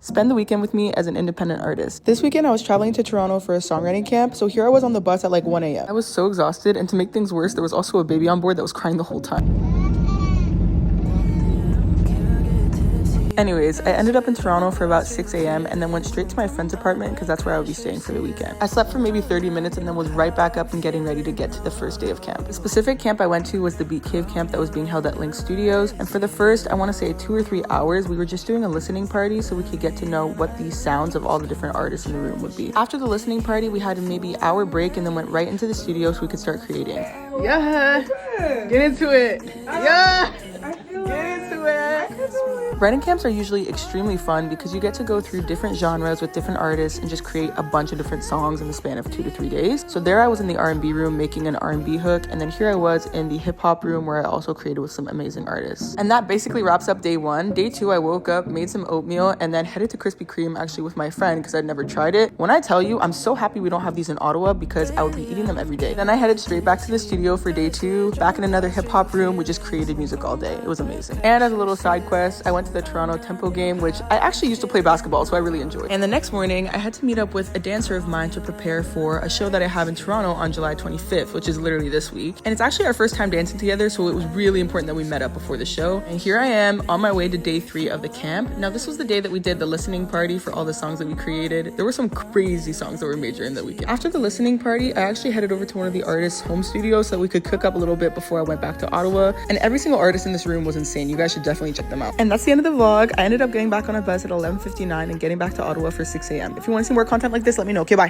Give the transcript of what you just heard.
Spend the weekend with me as an independent artist. This weekend I was traveling to Toronto for a songwriting camp, so here I was on the bus at like 1 a.m. I was so exhausted, and to make things worse, there was also a baby on board that was crying the whole time. Anyways, I ended up in Toronto for about 6 a.m. and then went straight to my friend's apartment because that's where I would be staying for the weekend. I slept for maybe 30 minutes and then was right back up and getting ready to get to the first day of camp. The specific camp I went to was the Beat Cave camp that was being held at Link Studios, and for the first, I want to say 2 or 3 hours, we were just doing a listening party so we could get to know what the sounds of all the different artists in the room would be. After the listening party, we had a maybe hour break and then went right into the studio so we could start creating. Yeah, get into it. Yeah, get into it. Writing camps are usually extremely fun because you get to go through different genres with different artists and just create a bunch of different songs in the span of 2 to 3 days. So there I was in the R&B room making an R&B hook, and then here I was in the hip hop room where I also created with some amazing artists. And that basically wraps up day 1. Day 2, I woke up, made some oatmeal, and then headed to Krispy Kreme actually with my friend because I'd never tried it. When I tell you, I'm so happy we don't have these in Ottawa because I would be eating them every day. Then I headed straight back to the studio for day 2, back in another hip hop room. We just created music all day. It was amazing. And as a little side quest, I went to the Toronto Tempo game, which I actually used to play basketball, so I really enjoyed. And the next morning, I had to meet up with a dancer of mine to prepare for a show that I have in Toronto on July 25th, which is literally this week. And it's actually our first time dancing together, so it was really important that we met up before the show. And here I am on my way to day 3 of the camp. Now, this was the day that we did the listening party for all the songs that we created. There were some crazy songs that were made during the weekend. After the listening party, I actually headed over to one of the artists' home studios so that we could cook up a little bit before I went back to Ottawa. And every single artist in this room was insane. You guys should definitely check them out. And that's the end of the vlog. I ended up getting back on a bus at 11:59 and getting back to Ottawa for 6 a.m. If you want to see more content like this, let me know. Okay, bye.